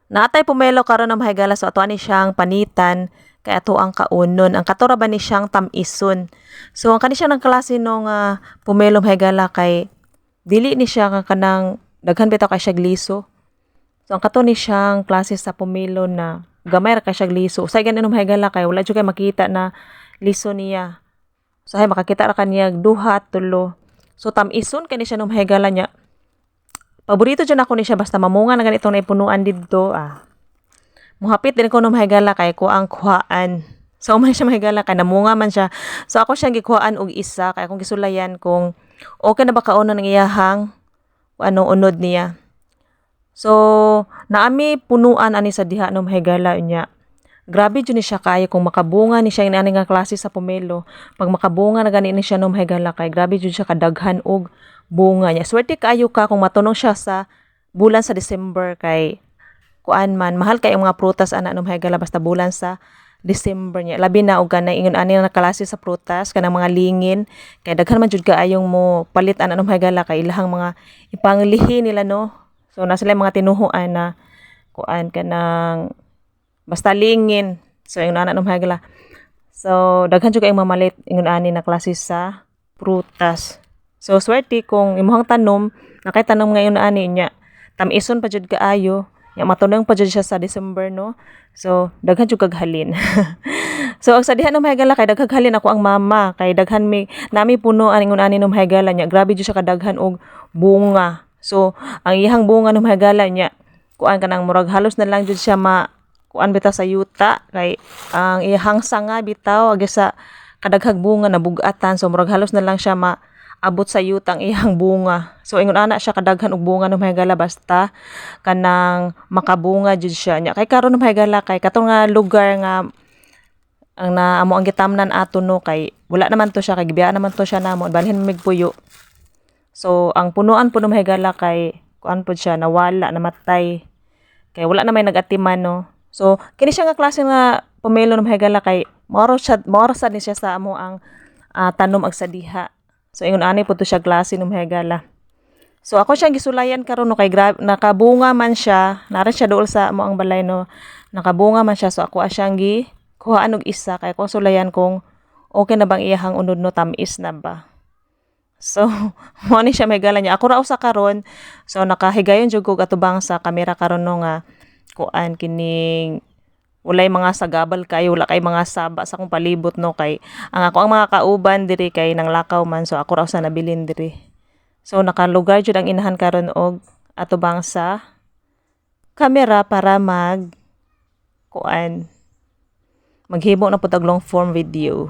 Naatay pumelo karon na mahigala so ato ani siyang panitan kay ato ang kaunon. Ang katora ba ni siyang tamison. So ang kani siya ng klase nung pumelo mahigala kay dili ni siya nga kanang daghan bitaw kay siya gliso. So ang kato ni siyang klase sa pumelo na gamay ra kay siya gliso. Usay gani nung mahigala kay wala jud kay makita na liso niya. So ay makakita ra kaniya duha tulo. So tamison kani siya nung mahigala niya. Paborito dyan ako ni siya basta mamunga na ganitong naipunuan dito. Muhapit din ko no mahigala kay ko ang kuhaan. So man siya mahigala kay namunga man siya. So ako siyang gikuhaan og isa kay akong gisulayan kung okay na ba kauna ng iyahang ano unod niya. So naami punuan ani sa diha no mahigala niya. Grabe jud ni siya kayo kung makabunga ni siya ani nga klase sa pomelo. Pag makabunga na gani ni siya no mahigala kay grabe jud siya kadaghan og bunga niya. Swerte kaayo ka kung matunong siya sa bulan sa December kay kuan man mahal kay ang mga prutas ana no mahigala basta bulan sa December niya. Labi na og kanay ingon ani nga klase sa prutas kanang mga lingin kay daghan man jud kaayong mo palit ana no mahigala kay ilahang mga ipanglihi nila no. So na sila mga tinuhuan na kuan kanang basta lingin. So ingon ana no mahigala. So daghan jud kaayong mamalit ingon ani na klase sa prutas. So swerte kung imong tanom, nakay tanom ngayon ani niya. Tamison pa jud kaayo, nya matunong pa jud siya sa December no. So daghan jud kag halin. So ang sa diha no mahigala kay daghang halin ako ang mama kay daghan mi nami puno aningon ani no mahigala niya. Grabe jud siya kadaghan og bunga. So ang iyang bunga no mahigala niya kuan kanang murag halos na lang jud siya kuan bitaw sa yuta kay ang iyang sanga bitaw agi sa kadaghag bunga na bugatan so murag halos na lang siya abot sa yutang iyang bunga. So ingon ana siya kadaghan og bunga no mahigala basta kanang makabunga jud siya. Nya kay karon no mahigala kay katong nga lugar nga ang naamo ang gitamnan ato no kay wala naman to siya kay gibiya naman to siya namo balhin mig puyo. So ang punuan po no mahigala kay kuan pod siya nawala namatay. Kay wala na may nagatiman no. So kini siya nga klase nga pomelo no mahigala kay moro sad ni siya sa amo ang tanom ag sa diha. So ingon ani po to siya klase no mahigala. So ako siyang gisulayan karon no kay nakabunga man siya, nara siya dool sa amo ang balay no. Nakabunga man siya so ako siyang kuhaan og isa kay kung sulayan kung okay na bang iyahang unod no tamis na ba. So mo ni siya mahigala niya. Ako ra usa karon so nakahigayon jud ko atubang sa kamera karon no nga kuan kining walay mga sagabal kayo wala kay mga saba sa akong palibot no kay ang ako ang mga kauban diri kay nang lakaw man so ako raw sa nabilin diri so nakalugar jud ang inahan karon og atubang sa kamera para maghimo na pud og long form video.